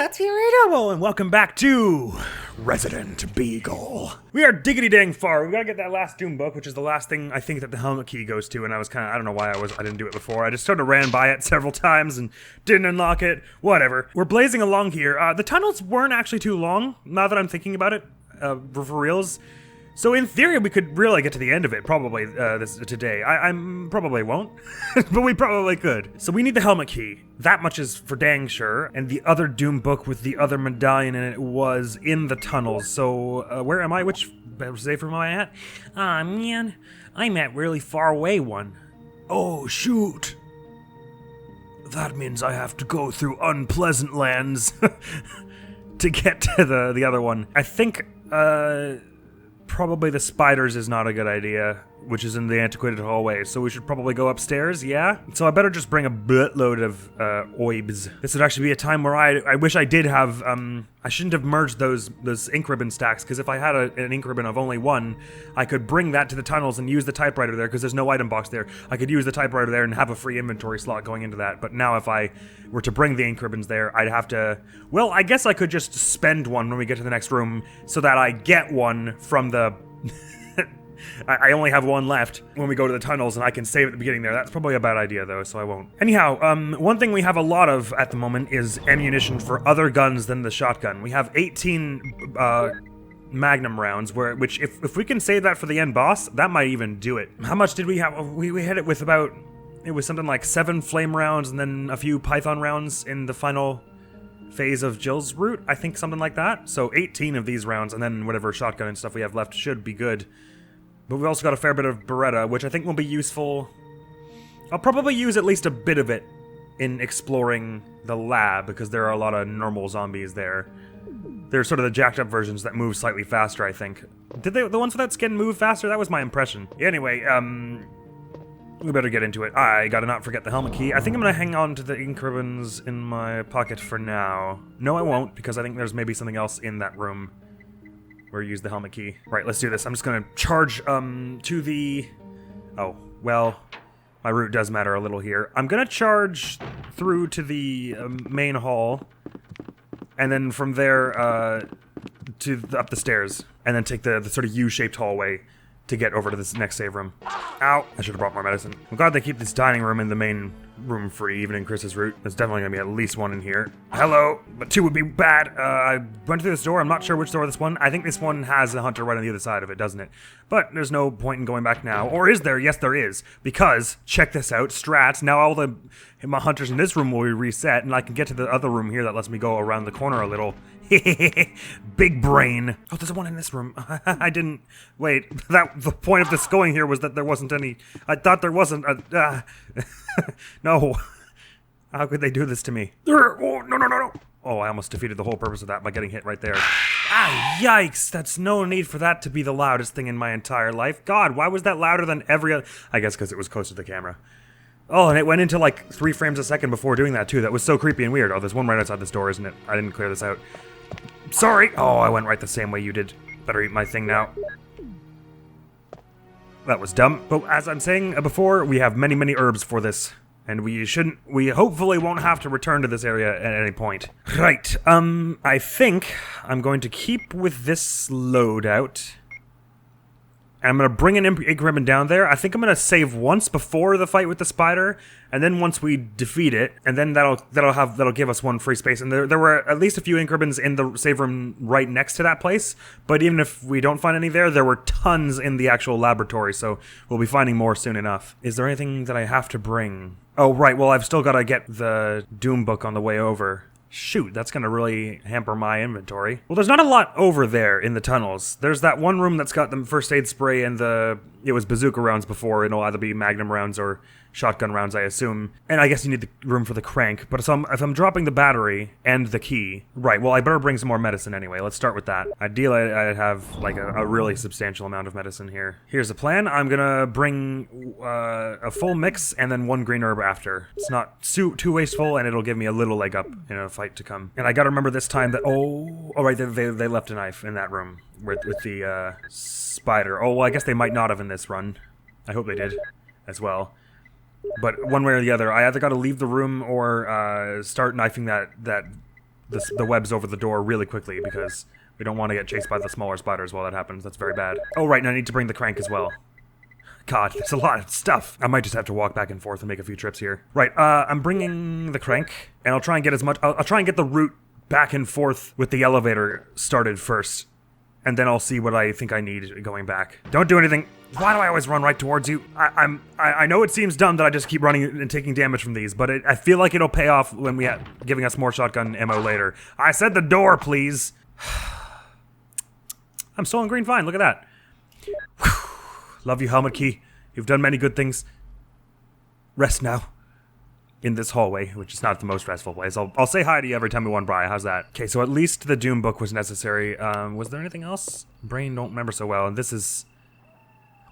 Let's hear it, and welcome back to Resident Beagle. We are diggity dang far. We gotta get that last Doom book, which is the last thing I think that the helmet key goes to, and I was kinda, I don't know why I didn't do it before. I just sort of ran by it several times and didn't unlock it. Whatever. We're blazing along here. The tunnels weren't actually too long, now that I'm thinking about it, for reals. So in theory, we could really get to the end of it, probably, today. I probably won't, but we probably could. So we need the helmet key. That much is for dang sure. And the other Doom book with the other medallion in it was in the tunnels. So, where am I? Which safe room am I at? Aw, man. I'm at really far away one. Oh, shoot. That means I have to go through unpleasant lands to get to the other one. I think, probably the spiders is not a good idea, which is in the antiquated hallway, so we should probably go upstairs, yeah? So I better just bring a buttload of oibs. This would actually be a time where I wish I did have, I shouldn't have merged those ink ribbon stacks, because if I had an ink ribbon of only one, I could bring that to the tunnels and use the typewriter there, because there's no item box there. I could use the typewriter there and have a free inventory slot going into that, but now if I were to bring the ink ribbons there, I'd have to, well, I guess I could just spend one when we get to the next room, so that I get one from the... I only have one left when we go to the tunnels, and I can save at the beginning there. That's probably a bad idea, though, so I won't. Anyhow, one thing we have a lot of at the moment is ammunition for other guns than the shotgun. We have 18 Magnum rounds, which if we can save that for the end boss, that might even do it. How much did we have? We hit it with about, it was something like 7 flame rounds and then a few Python rounds in the final phase of Jill's route, I think, something like that. So 18 of these rounds, and then whatever shotgun and stuff we have left should be good. But we've also got a fair bit of Beretta, which I think will be useful. I'll probably use at least a bit of it in exploring the lab, because there are a lot of normal zombies there. They're sort of the jacked up versions that move slightly faster, I think. Did the ones without skin move faster? That was my impression. Anyway, we better get into it. I gotta not forget the helmet key. I think I'm gonna hang on to the ink ribbons in my pocket for now. No, I won't, because I think there's maybe something else in that room where you use the helmet key. Right, let's do this. I'm just gonna charge, to the... Oh, well, my route does matter a little here. I'm gonna charge through to the main hall, and then from there, up the stairs, and then take the sort of U-shaped hallway to get over to this next save room. Ow! I should have brought more medicine. I'm glad they keep this dining room in the main room free, even in Chris's route. There's definitely gonna be at least one in here. Hello, but 2 would be bad. I went through this door. I'm not sure which door this one. I think this one has a hunter right on the other side of it, doesn't it? But there's no point in going back now. Or is there? Yes, there is. Because, check this out, strats. Now all my hunters in this room will be reset, and I can get to the other room here that lets me go around the corner a little. Big brain. Oh, there's one in this room. I didn't... Wait, the point of this going here was that there wasn't any... I thought there wasn't a... No. How could they do this to me? Oh, no. Oh, I almost defeated the whole purpose of that by getting hit right there. Ah, yikes. That's no need for that to be the loudest thing in my entire life. God, why was that louder than every other... I guess because it was close to the camera. Oh, and it went into like 3 frames a second before doing that, too. That was so creepy and weird. Oh, there's one right outside this door, isn't it? I didn't clear this out. Sorry! Oh, I went right the same way you did. Better eat my thing now. That was dumb. But as I'm saying before, we have many, many herbs for this. And we hopefully won't have to return to this area at any point. Right, I think I'm going to keep with this loadout. And I'm going to bring an ink ribbon down there. I think I'm going to save once before the fight with the spider, and then once we defeat it, and then that'll give us 1 free space. And there were at least a few ink ribbons in the save room right next to that place, but even if we don't find any there were tons in the actual laboratory, so we'll be finding more soon enough. Is there anything that I have to bring? Oh, right, well, I've still got to get the Doom book on the way over. Shoot, that's gonna really hamper my inventory. Well, there's not a lot over there in the tunnels. There's that one room that's got the first aid spray and it was bazooka rounds before. It'll either be Magnum rounds or shotgun rounds, I assume. And I guess you need the room for the crank. But if I'm dropping the battery and the key, right, well, I better bring some more medicine anyway. Let's start with that. Ideally, I'd have like a really substantial amount of medicine here. Here's the plan. I'm gonna bring a full mix and then 1 green herb after. It's not too wasteful, and it'll give me a little leg up in a fight to come. And I gotta remember this time that, oh right, they left a knife in that room with the spider. Oh, well, I guess they might not have in this run. I hope they did as well. But one way or the other, I either got to leave the room or start knifing that the webs over the door really quickly because we don't want to get chased by the smaller spiders while that happens. That's very bad. Oh, right, and I need to bring the crank as well. God, there's a lot of stuff. I might just have to walk back and forth and make a few trips here. Right, I'm bringing the crank, and I'll try and get as much... I'll try and get the route back and forth with the elevator started first, and then I'll see what I think I need going back. Don't do anything. Why do I always run right towards you? I know it seems dumb that I just keep running and taking damage from these, but I feel like it'll pay off when we giving us more shotgun ammo later. I said the door, please. I'm still on green fine. Look at that. Whew. Love you, Helmet Key. You've done many good things. Rest now. In this hallway, which is not the most restful place. I'll say hi to you every time we run by. How's that? Okay, so at least the Doom book was necessary. Was there anything else? Brain don't remember so well. And this is...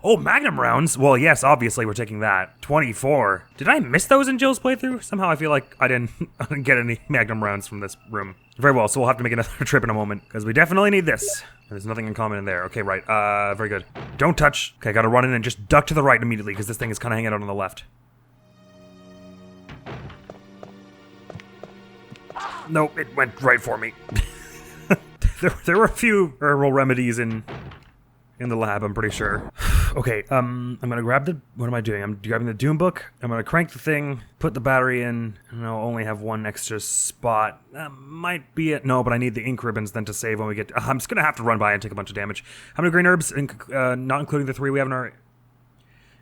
Oh, Magnum rounds. Well, yes, obviously we're taking that. 24. Did I miss those in Jill's playthrough? Somehow I feel like I didn't get any Magnum rounds from this room. Very well, so we'll have to make another trip in a moment, because we definitely need this. There's nothing in common in there. Okay, right. Very good. Don't touch. Okay, gotta run in and just duck to the right immediately, because this thing is kind of hanging out on the left. Nope, it went right for me. there were a few herbal remedies in the lab, I'm pretty sure. Okay, I'm gonna grab the... What am I doing? I'm grabbing the Doom book. I'm gonna crank the thing, put the battery in, and I'll only have one extra spot. That might be it. No, but I need the ink ribbons then to save when we get... I'm just gonna have to run by and take a bunch of damage. How many green herbs, not including the 3 we have in our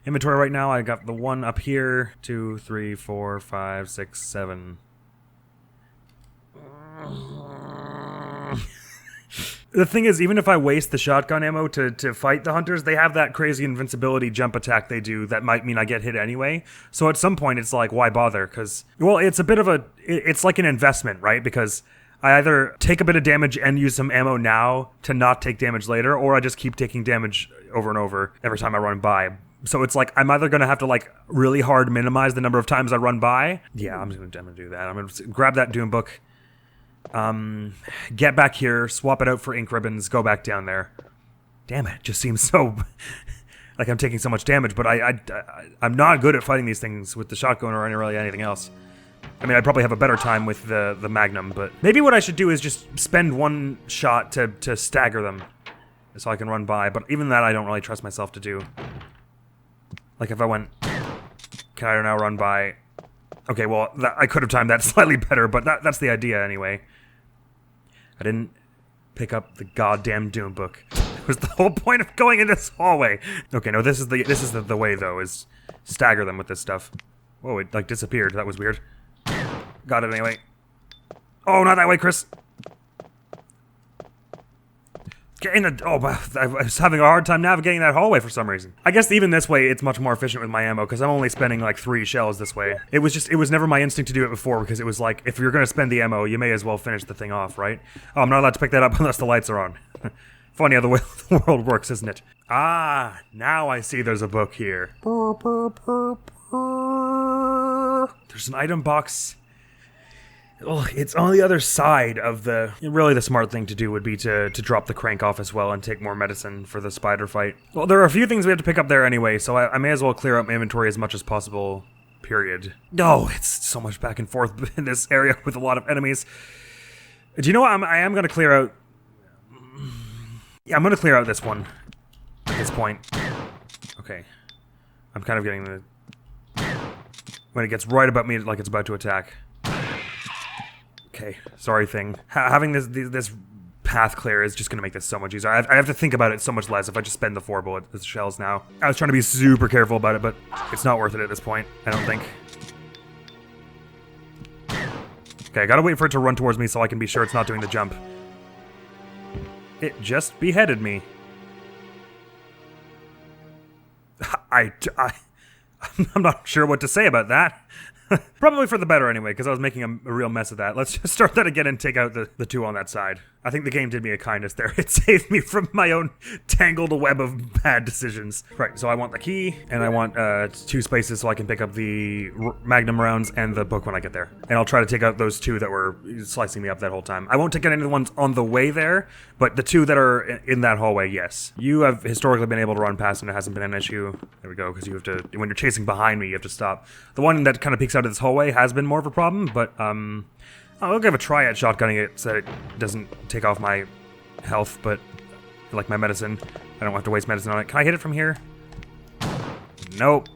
inventory right now? I got the 1 up here. 2, 3, 4, 5, 6, 7... The thing is, even if I waste the shotgun ammo to fight the hunters, they have that crazy invincibility jump attack they do that might mean I get hit anyway. So at some point, it's like, why bother? Because, well, it's a bit of a... It's like an investment, right? Because I either take a bit of damage and use some ammo now to not take damage later, or I just keep taking damage over and over every time I run by. So it's like, I'm either going to have to, like, really hard minimize the number of times I run by. Yeah, I'm going to do that. I'm going to grab that Doom book. Get back here, swap it out for ink ribbons, go back down there. Damn it, just seems so like I'm taking so much damage, but I'm not good at fighting these things with the shotgun or really anything else. I mean, I'd probably have a better time with the Magnum, but maybe what I should do is just spend one shot to stagger them so I can run by, but even that I don't really trust myself to do. Like if I went, can I now run by? Okay, well, I could have timed that slightly better, but that's the idea anyway. I didn't pick up the goddamn Doom book. It was the whole point of going in this hallway. Okay, no, this is the way though, is stagger them with this stuff. Whoa, it like disappeared. That was weird. Got it anyway. Oh, not that way, Chris. Get in the... Oh, I was having a hard time navigating that hallway for some reason. I guess even this way, it's much more efficient with my ammo, because I'm only spending like 3 shells this way. It was never my instinct to do it before, because it was like, if you're going to spend the ammo, you may as well finish the thing off, right? Oh, I'm not allowed to pick that up unless the lights are on. Funny how the way the world works, isn't it? Ah, now I see there's a book here. There's an item box. Oh, it's on the other side of the... Really, the smart thing to do would be to drop the crank off as well and take more medicine for the spider fight. Well, there are a few things we have to pick up there anyway, so I may as well clear out my inventory as much as possible, period. Oh, it's so much back and forth in this area with a lot of enemies. Do you know what? I am going to clear out... Yeah, I'm going to clear out this one at this point. Okay. I'm kind of getting the... When it gets right about me, like it's about to attack. Okay, sorry thing. Having this path clear is just going to make this so much easier. I have to think about it so much less if I just spend the 4 bullet shells now. I was trying to be super careful about it, but it's not worth it at this point, I don't think. Okay, I gotta wait for it to run towards me so I can be sure it's not doing the jump. It just beheaded me. I'm not sure what to say about that. Probably for the better anyway, because I was making a real mess of that. Let's just start that again and take out the 2 on that side. I think the game did me a kindness there. It saved me from my own tangled web of bad decisions. Right, so I want the key, and I want 2 spaces so I can pick up the Magnum rounds and the book when I get there. And I'll try to take out those 2 that were slicing me up that whole time. I won't take out any of the ones on the way there, but the 2 that are in that hallway, yes. You have historically been able to run past and it hasn't been an issue. There we go, because you have to, when you're chasing behind me, you have to stop. The one that kind of peeks out of this hallway has been more of a problem, but I'll give a try at shotgunning it so that it doesn't take off my health, but like my medicine. I don't have to waste medicine on it. Can I hit it from here? Nope.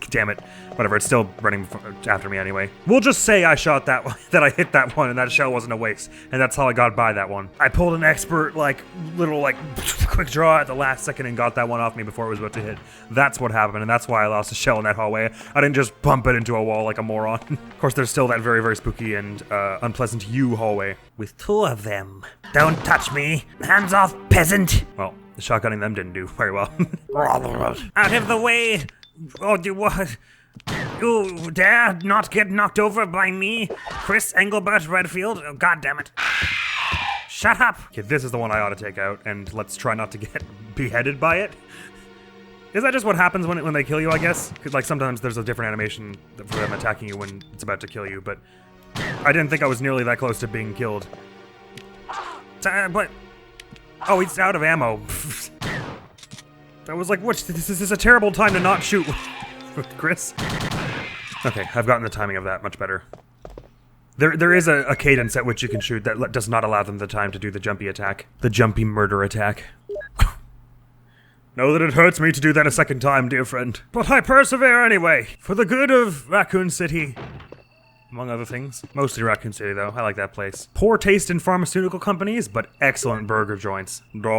Damn it. Whatever, it's still running after me anyway. We'll just say I shot that one, that I hit that one, and that shell wasn't a waste. And that's how I got by that one. I pulled an expert, little quick draw at the last second and got that one off me before it was about to hit. That's what happened, and that's why I lost a shell in that hallway. I didn't just bump it into a wall like a moron. Of course, there's still that very, very spooky and unpleasant U hallway. With 2 of them. Don't touch me. Hands off, peasant. Well, the shotgunning them didn't do very well. Out of the way. Oh, do what? You dare not get knocked over by me, Chris Engelbert Redfield? Oh, God damn it. Shut up. Okay, this is the one I ought to take out, and let's try not to get beheaded by it. Is that just what happens when they kill you, I guess? Because, like, sometimes there's a different animation for them attacking you when it's about to kill you, but I didn't think I was nearly that close to being killed. But... Oh, he's out of ammo. I was like, what? This is a terrible time to not shoot with Chris. Okay, I've gotten the timing of that much better. There is a cadence at which you can shoot that does not allow them the time to do the jumpy attack. The jumpy murder attack. Know that it hurts me to do that a second time, dear friend. But I persevere anyway, for the good of Raccoon City. Among other things. Mostly Raccoon City, though. I like that place. Poor taste in pharmaceutical companies, but excellent burger joints. Right,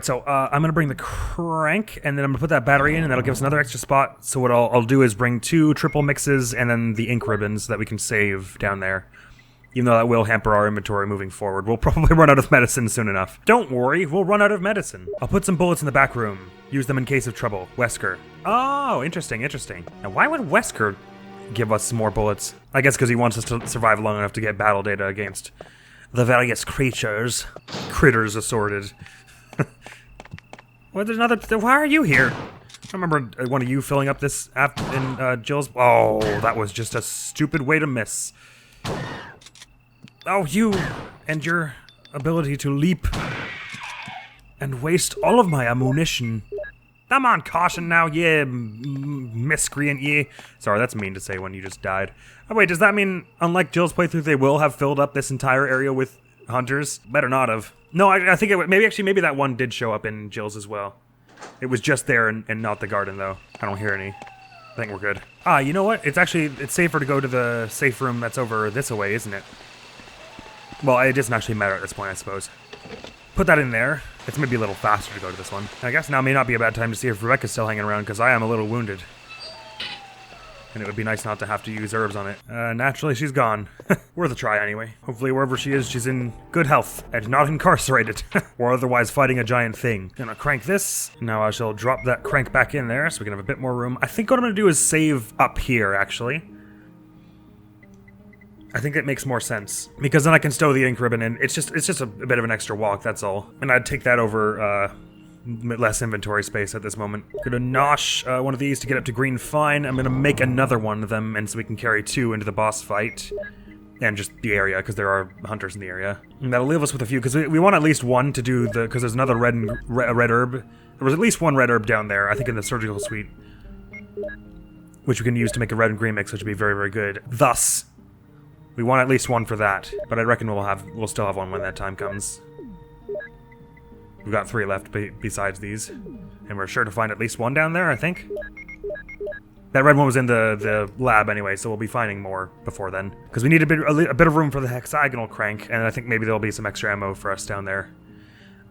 so I'm gonna bring the crank, and then I'm gonna put that battery in, and that'll give us another extra spot. So what I'll do is bring 2 triple mixes, and then the ink ribbons that we can save down there. Even though that will hamper our inventory moving forward. We'll probably run out of medicine soon enough. Don't worry, we'll run out of medicine. I'll put some bullets in the back room. Use them in case of trouble. Wesker. Oh, interesting. Now, why would Wesker give us some more bullets? I guess because he wants us to survive long enough to get battle data against the various creatures. Critters assorted. Well, there's another... Why are you here? I remember one of you filling up this app in Jill's... Oh, that was just a stupid way to miss. Oh, you and your ability to leap and waste all of my ammunition. Come on, caution now, yeah, miscreant, yeah. Sorry, that's mean to say when you just died. Oh, wait, does that mean, unlike Jill's playthrough, they will have filled up this entire area with hunters? Better not have. No, I think it maybe that one did show up in Jill's as well. It was just there and not the garden, though. I don't hear any. I think we're good. Ah, you know what? It's safer to go to the safe room that's over this way, isn't it? Well, it doesn't actually matter at this point, I suppose. Put that in there. It's maybe a little faster to go to this one. I guess now may not be a bad time to see if Rebecca's still hanging around, because I am a little wounded. And it would be nice not to have to use herbs on it. Naturally, she's gone. Worth a try, anyway. Hopefully, wherever she is, she's in good health and not incarcerated. Or otherwise fighting a giant thing. Gonna crank this. Now I shall drop that crank back in there so we can have a bit more room. I think what I'm gonna do is save up here, actually. I think it makes more sense, because then I can stow the ink ribbon in. It's just a bit of an extra walk, that's all. And I'd take that over less inventory space at this moment. Gonna nosh one of these to get up to green fine. I'm gonna make another one of them, and so we can carry 2 into the boss fight. And just the area, because there are hunters in the area. And that'll leave us with a few, because we want at least one to do the, because there's another red herb. There was at least 1 red herb down there, I think in the surgical suite. Which we can use to make a red and green mix, which would be very, very good. Thus, we want at least 1 for that, but I reckon we'll still have 1 when that time comes. We've got 3 left besides these, and we're sure to find at least 1 down there, I think. That red one was in the lab anyway, so we'll be finding more before then. Because we need a bit of room for the hexagonal crank, and I think maybe there'll be some extra ammo for us down there.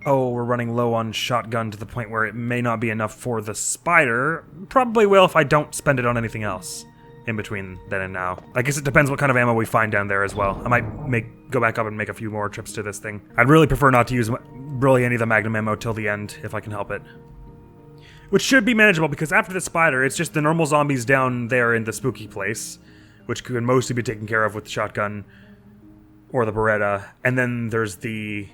Oh, we're running low on shotgun to the point where it may not be enough for the spider. Probably will if I don't spend it on anything else in between then and now. I guess it depends what kind of ammo we find down there as well. I might go back up and make a few more trips to this thing. I'd really prefer not to use really any of the magnum ammo till the end, if I can help it. Which should be manageable, because after the spider, it's just the normal zombies down there in the spooky place, which could mostly be taken care of with the shotgun or the Beretta. And then there's the...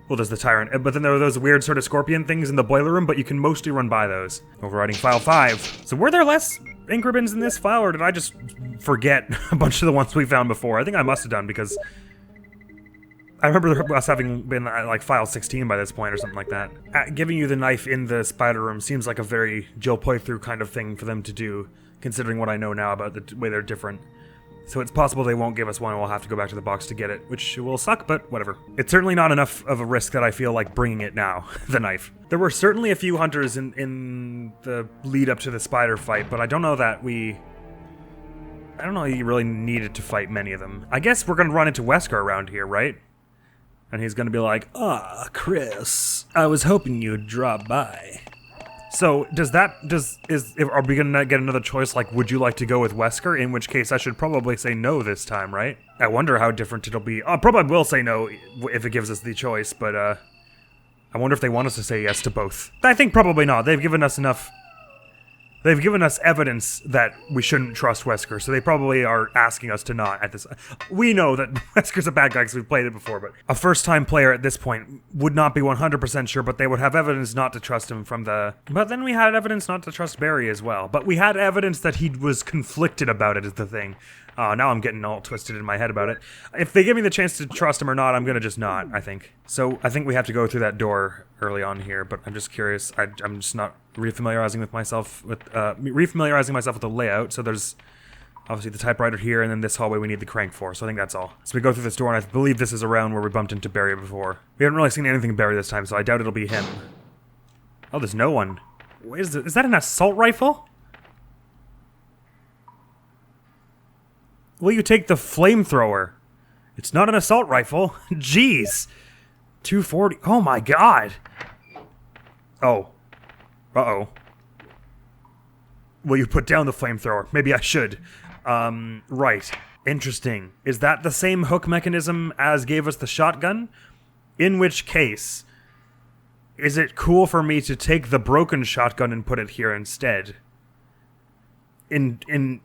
Well, there's the Tyrant, but then there are those weird sort of scorpion things in the boiler room, but you can mostly run by those. Overriding file 5. So were there less ink ribbons in this file, or did I just forget a bunch of the ones we found before? I think I must have done, because I remember us having been at like file 16 by this point or something like that. Giving you the knife in the spider room seems like a very Jill playthrough kind of thing for them to do, considering what I know now about the way they're different. So it's possible they won't give us one and we'll have to go back to the box to get it, which will suck, but whatever. It's certainly not enough of a risk that I feel like bringing it now, the knife. There were certainly a few hunters in the lead up to the spider fight, but I don't know that I don't know you really needed to fight many of them. I guess we're gonna run into Wesker around here, right? And he's gonna be like, Chris, I was hoping you'd drop by. So, are we gonna get another choice, like, would you like to go with Wesker? In which case, I should probably say no this time, right? I wonder how different it'll be. I probably will say no if it gives us the choice, but, I wonder if they want us to say yes to both. I think probably not. They've given us evidence that we shouldn't trust Wesker, so they probably are asking us to not at this. We know that Wesker's a bad guy because we've played it before, but a first-time player at this point would not be 100% sure, but they would have evidence not to trust him from the... But then we had evidence not to trust Barry as well. But we had evidence that he was conflicted about it is the thing. Now I'm getting all twisted in my head about it. If they give me the chance to trust him or not, I'm gonna just not, I think. So I think we have to go through that door early on here, but I'm just curious. I'm just not refamiliarizing myself with the layout. So there's obviously the typewriter here, and then this hallway we need the crank for. So I think that's all. So we go through this door, and I believe this is around where we bumped into Barry before. We haven't really seen anything Barry this time, so I doubt it'll be him. Oh, there's no one. Is that an assault rifle? Will you take the flamethrower? It's not an assault rifle. Jeez. 240. Oh my god. Oh. Uh-oh. Will you put down the flamethrower? Maybe I should. Right. Interesting. Is that the same hook mechanism as gave us the shotgun? In which case, is it cool for me to take the broken shotgun and put it here instead? In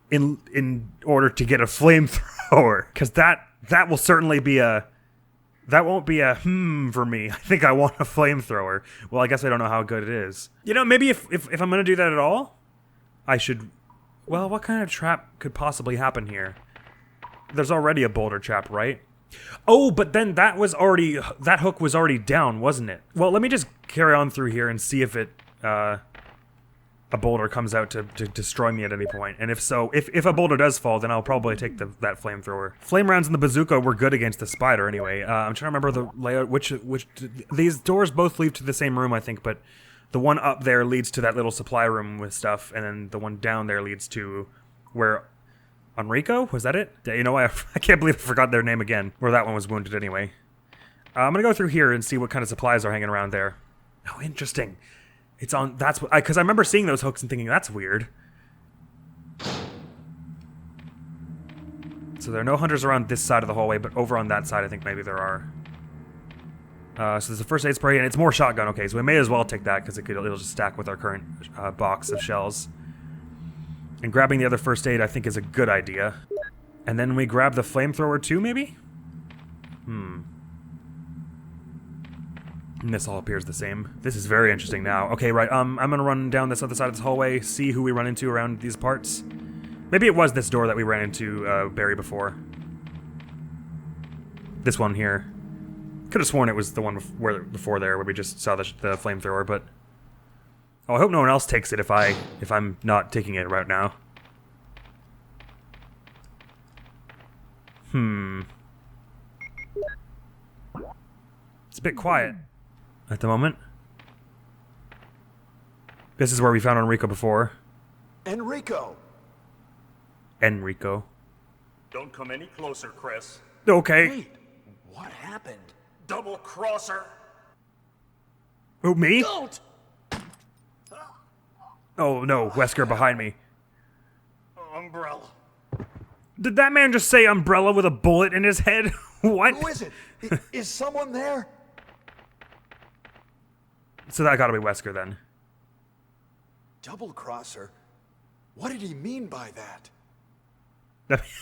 order to get a flamethrower, because that will certainly be that won't be a for me. I think I want a flamethrower. Well, I guess I don't know how good it is. You know, maybe if I'm gonna do that at all, I should. Well, what kind of trap could possibly happen here? There's already a boulder trap, right? Oh, but then that hook was already down, wasn't it? Well, let me just carry on through here and see if a boulder comes out to destroy me at any point. And if so, if a boulder does fall, then I'll probably take that flamethrower. Flame rounds and the bazooka were good against the spider anyway. I'm trying to remember the layout, which these doors both lead to the same room, I think, but the one up there leads to that little supply room with stuff, and then the one down there leads to where... Enrico? Was that it? Yeah, you know, I can't believe I forgot their name again. Where that one was wounded anyway. I'm gonna go through here and see what kind of supplies are hanging around there. Oh, interesting. It's on, that's what, because I remember seeing those hooks and thinking, that's weird. So there are no hunters around this side of the hallway, but over on that side I think maybe there are. So there's a first aid spray, and it's more shotgun, okay, so we may as well take that, because it'll just stack with our current box of shells. And grabbing the other first aid I think is a good idea. And then we grab the flamethrower too, maybe? And this all appears the same. This is very interesting now. Okay, right, I'm gonna run down this other side of this hallway, see who we run into around these parts. Maybe it was this door that we ran into Barry before. This one here. Could have sworn it was the one before there where we just saw the flamethrower, but... Oh, I hope no one else takes it if I'm not taking it right now. It's a bit quiet at the moment. This is where we found Enrico before. Enrico! Don't come any closer, Chris. Okay. Wait, what happened? Double crosser! Who, me? Don't! Oh no, Wesker behind me. Umbrella. Did that man just say umbrella with a bullet in his head? What? Who is it? Is someone there? So that gotta be Wesker then. Double crosser? What did he mean by that?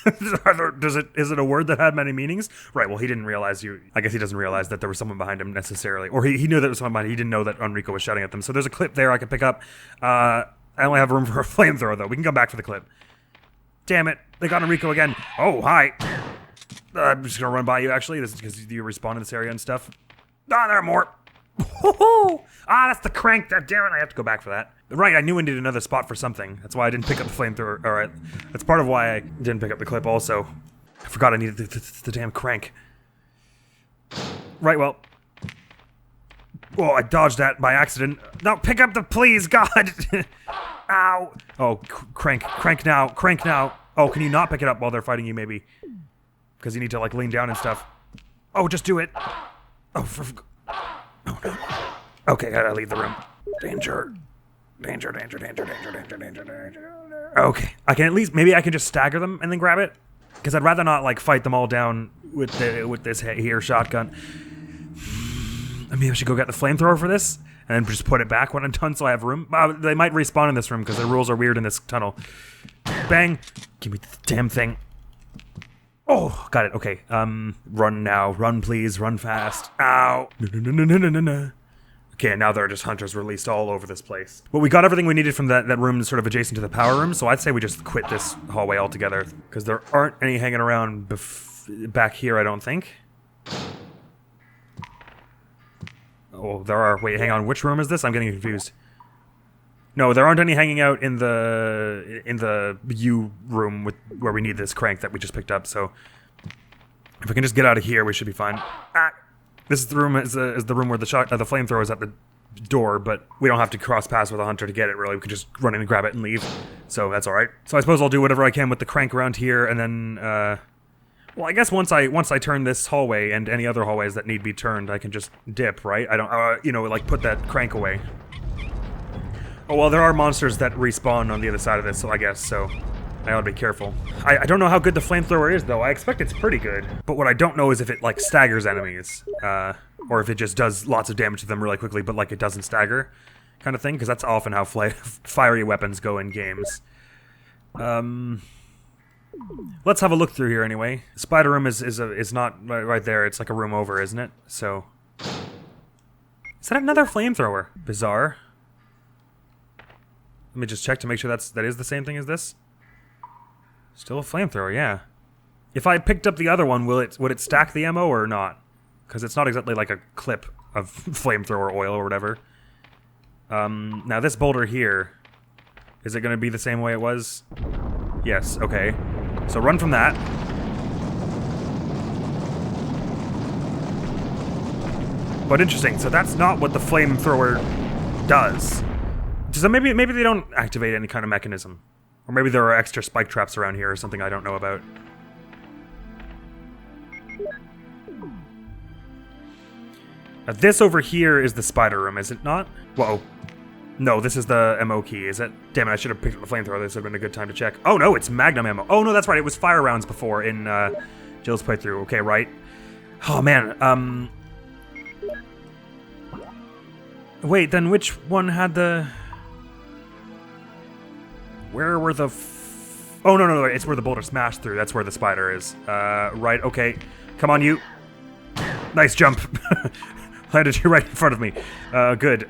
Is it a word that had many meanings? Right, well he didn't realize I guess he doesn't realize that there was someone behind him necessarily. Or he knew that there was someone behind him, he didn't know that Enrico was shouting at them. So there's a clip there I can pick up. I only have room for a flamethrower though. We can come back for the clip. Damn it, they got Enrico again. Oh, hi. I'm just gonna run by you actually. This is because you respawn in this area and stuff. Ah, there are more. Ah, that's the crank. Damn it, I have to go back for that. Right, I knew I needed another spot for something. That's why I didn't pick up the flamethrower. Alright, that's part of why I didn't pick up the clip also. I forgot I needed the damn crank. Right, well. Oh, I dodged that by accident. No, pick up the, please, God! Ow! Oh, crank now. Oh, can you not pick it up while they're fighting you, maybe? Because you need to, like, lean down and stuff. Oh, just do it. Oh, oh no. Okay, I gotta leave the room. Danger. Okay, I can at least, maybe I can just stagger them and then grab it? Because I'd rather not, like, fight them all down with this here shotgun. Maybe I should go get the flamethrower for this, and then just put it back when I'm done so I have room. They might respawn in this room, because the rules are weird in this tunnel. Bang! Give me the damn thing. Oh, got it, okay. Run now. Run, please. Run fast. Ow! No. Okay, now there are just hunters released all over this place. Well, we got everything we needed from that room sort of adjacent to the power room, so I'd say we just quit this hallway altogether. Because there aren't any hanging around back here, I don't think. Oh, there are. Wait, hang on. Which room is this? I'm getting confused. No, there aren't any hanging out in the U room where we need this crank that we just picked up, so... If we can just get out of here, we should be fine. Ah! This is the room is the room where the flamethrower is at the door, but we don't have to cross paths with a hunter to get it, really. We can just run in and grab it and leave. So that's alright. So I suppose I'll do whatever I can with the crank around here, and then, well, I guess once I turn this hallway and any other hallways that need be turned, I can just dip, right? I don't, you know, like, put that crank away. Oh, well, there are monsters that respawn on the other side of this, so I guess, so... I ought to be careful. I don't know how good the flamethrower is, though. I expect it's pretty good. But what I don't know is if it, like, staggers enemies. Or if it just does lots of damage to them really quickly, but, like, it doesn't stagger. Kind of thing, because that's often how fiery weapons go in games. Let's have a look through here, anyway. The spider room is not right there. It's like a room over, isn't it? So... Is that another flamethrower? Bizarre. Let me just check to make sure that is the same thing as this. Still a flamethrower, yeah. If I picked up the other one, would it stack the ammo or not? Because it's not exactly like a clip of flamethrower oil or whatever. Now this boulder here, is it going to be the same way it was? Yes, okay. So run from that. But interesting, so that's not what the flamethrower does. So maybe they don't activate any kind of mechanism. Or maybe there are extra spike traps around here or something I don't know about. Now this over here is the spider room, is it not? Whoa. No, this is the MO key, is it? Damn it, I should have picked up the flamethrower. This would have been a good time to check. Oh no, it's magnum ammo. Oh no, that's right, it was fire rounds before in Jill's playthrough. Okay, right. Oh man, wait, then which one had the... Where were the... Oh, no, it's where the boulder smashed through. That's where the spider is. Right, okay. Come on, you. Nice jump. Landed you right in front of me. Good.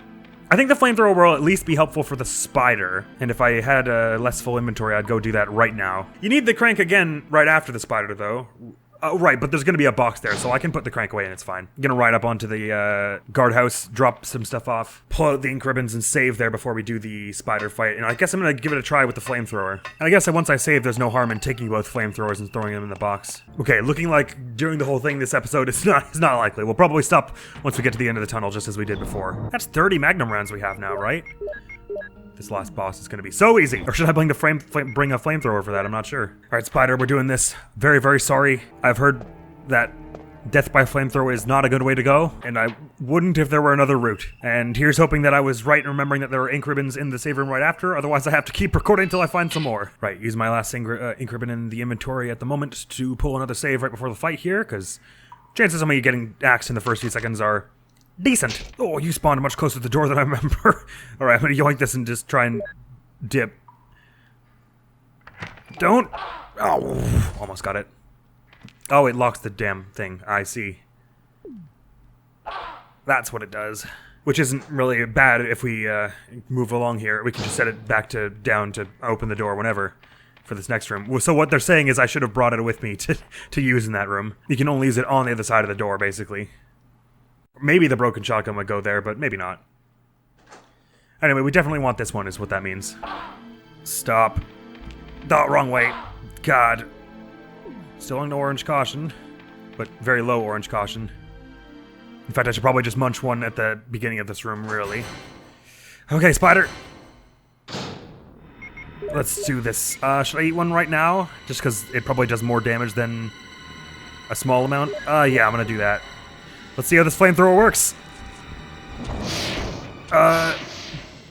I think the flamethrower will at least be helpful for the spider. And if I had less full inventory, I'd go do that right now. You need the crank again right after the spider, though. Right, but there's going to be a box there, so I can put the crank away and it's fine. I'm going to ride up onto the guardhouse, drop some stuff off, pull out the ink ribbons and save there before we do the spider fight. And I guess I'm going to give it a try with the flamethrower. And I guess once I save, there's no harm in taking both flamethrowers and throwing them in the box. Okay, looking like doing the whole thing this episode is not likely. We'll probably stop once we get to the end of the tunnel, just as we did before. That's 30 magnum rounds we have now, right? This last boss is going to be so easy. Or should I bring a flamethrower for that? I'm not sure. All right, Spider, we're doing this. Very, very sorry. I've heard that death by flamethrower is not a good way to go, and I wouldn't if there were another route. And here's hoping that I was right in remembering that there were ink ribbons in the save room right after, otherwise I have to keep recording until I find some more. Right, use my last ink ribbon in the inventory at the moment to pull another save right before the fight here, because chances of me getting axed in the first few seconds are decent. Oh, you spawned much closer to the door than I remember. Alright, I'm gonna yoink this and just try and dip. Don't! Oh, almost got it. Oh, it locks the damn thing. I see. That's what it does. Which isn't really bad if we move along here. We can just set it back to down to open the door whenever for this next room. So what they're saying is I should have brought it with me to use in that room. You can only use it on the other side of the door, basically. Maybe the broken shotgun would go there, but maybe not. Anyway, we definitely want this one is what that means. Stop. Oh, wrong way. God. Still on orange caution, but very low orange caution. In fact, I should probably just munch one at the beginning of this room, really. Okay, spider. Let's do this. Should I eat one right now? Just because it probably does more damage than a small amount? Yeah, I'm gonna do that. Let's see how this flamethrower works.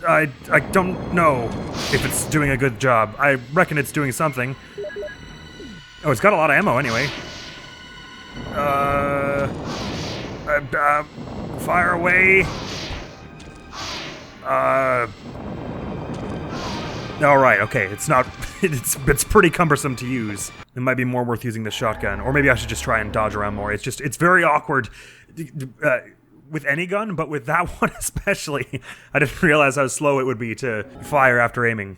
I don't know if it's doing a good job. I reckon it's doing something. Oh, it's got a lot of ammo anyway. Fire away. Alright, okay, it's not, it's pretty cumbersome to use. It might be more worth using the shotgun, or maybe I should just try and dodge around more. It's very awkward with any gun, but with that one especially. I didn't realize how slow it would be to fire after aiming.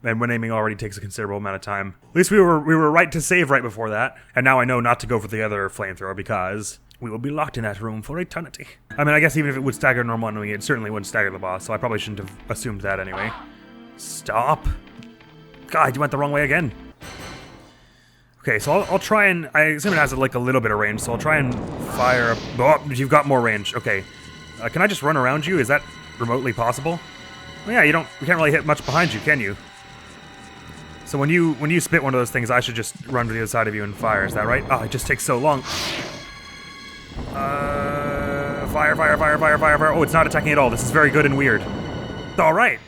And when aiming already takes a considerable amount of time. At least we were right to save right before that, and now I know not to go for the other flamethrower because we will be locked in that room for eternity. I mean, I guess even if it would stagger normal enemy, it certainly wouldn't stagger the boss, so I probably shouldn't have assumed that anyway. Stop. God, you went the wrong way again. Okay, so I'll try and, I assume it has like a little bit of range, so I'll try and fire. Oh, you've got more range. Okay. Can I just run around you? Is that remotely possible? Well, yeah, you can't really hit much behind you, can you? So when you spit one of those things, I should just run to the other side of you and fire, is that right? Oh, it just takes so long. Fire, fire, fire, fire, fire, fire. Oh, it's not attacking at all. This is very good and weird. Alright.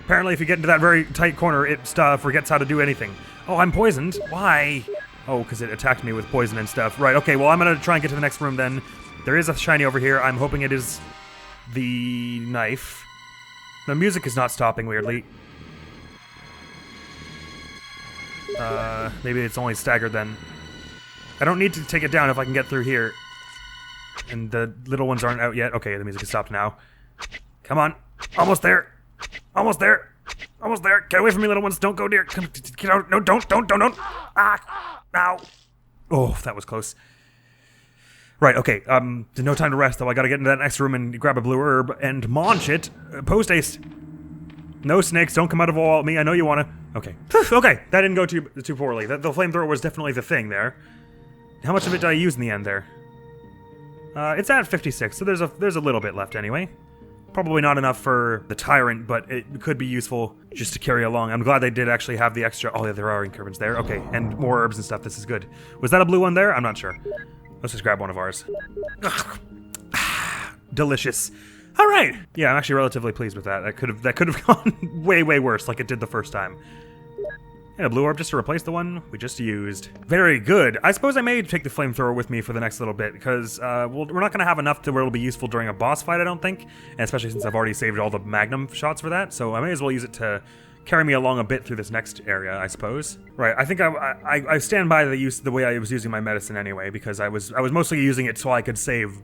Apparently if you get into that very tight corner, it forgets how to do anything. Oh, I'm poisoned. Why? Oh, because it attacked me with poison and stuff. Right, okay, well I'm gonna try and get to the next room then. There is a shiny over here. I'm hoping it is the knife. The music is not stopping, weirdly. Maybe it's only staggered then. I don't need to take it down if I can get through here. And the little ones aren't out yet. Okay, the music has stopped now. Come on. Almost there. Almost there. Almost there. Get away from me, little ones. Don't go near. Come, get out. No, don't. Ah. Ow. Oh, that was close. Right, okay. There's no time to rest, though. I gotta get into that next room and grab a blue herb and munch it. Post haste. No snakes. Don't come out of all at me. I know you wanna. Okay. Okay, that didn't go too poorly. The flamethrower was definitely the thing there. How much of it did I use in the end there? It's at 56, so there's a little bit left anyway. Probably not enough for the tyrant, but it could be useful just to carry along. I'm glad they did actually have the extra. Oh, yeah, there are increments there. Okay, and more herbs and stuff. This is good. Was that a blue one there? I'm not sure. Let's just grab one of ours. Delicious. All right. Yeah, I'm actually relatively pleased with that. That could have gone way worse, like it did the first time. And a blue orb just to replace the one we just used. Very good. I suppose I may take the flamethrower with me for the next little bit, because we're not going to have enough to where it'll be useful during a boss fight, I don't think. And especially since I've already saved all the magnum shots for that, so I may as well use it to carry me along a bit through this next area, I suppose. Right, I think I stand by the way I was using my medicine anyway, because I was mostly using it so I could save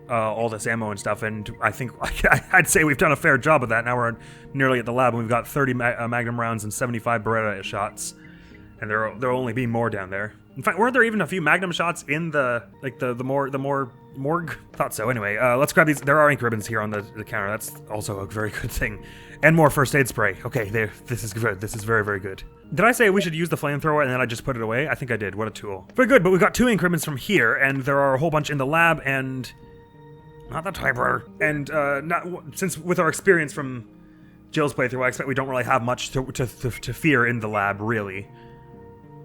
all this ammo and stuff, and I think I'd say we've done a fair job of that. Now we're nearly at the lab, and we've got 30 magnum rounds and 75 Beretta shots, and there'll only be more down there. In fact, weren't there even a few magnum shots in the more morgue? Thought so. Anyway, let's grab these. There are ink ribbons here on the counter. That's also a very good thing, and more first aid spray. Okay, there. This is good. This is very good. Did I say we should use the flamethrower and then I just put it away? I think I did. What a tool. Very good. But we've got 2 ink ribbons from here, and there are a whole bunch in the lab and. Not the typewriter. And since with our experience from Jill's playthrough, I expect we don't really have much to fear in the lab, really.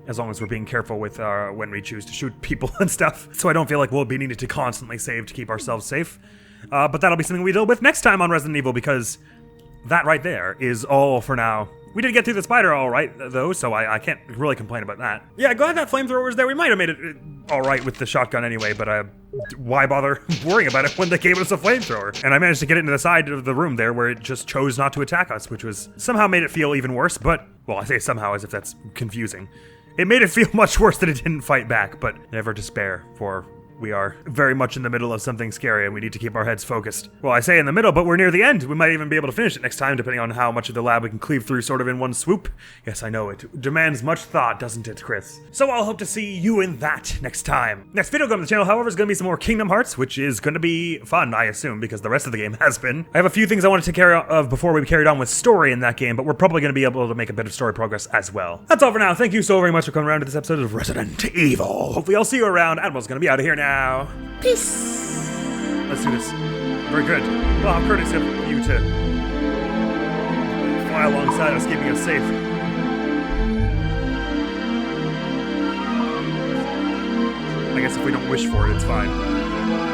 As long as we're being careful with when we choose to shoot people and stuff. So I don't feel like we'll be needed to constantly save to keep ourselves safe. But that'll be something we deal with next time on Resident Evil, because that right there is all for now. We did get through the spider all right, though, so I can't really complain about that. Yeah, glad that flamethrower was there. We might have made it all right with the shotgun anyway, but why bother worrying about it when they gave us a flamethrower? And I managed to get it into the side of the room there where it just chose not to attack us, which was somehow made it feel even worse, but, well, I say somehow as if that's confusing. It made it feel much worse that it didn't fight back, but never despair, for we are very much in the middle of something scary and we need to keep our heads focused. Well, I say in the middle, but we're near the end. We might even be able to finish it next time, depending on how much of the lab we can cleave through sort of in one swoop. Yes, I know, it demands much thought, doesn't it, Chris? So I'll hope to see you in that next time. Next video coming to the channel, however, is going to be some more Kingdom Hearts, which is going to be fun, I assume, because the rest of the game has been. I have a few things I want to take care of before we carried on with story in that game, but we're probably going to be able to make a bit of story progress as well. That's all for now. Thank you so very much for coming around to this episode of Resident Evil. Hopefully I'll see you around. Admiral's going to be out of here now. Peace. Let's do this. Very good. Well, how courteous of you to fly alongside us, keeping us safe. I guess if we don't wish for it, it's fine.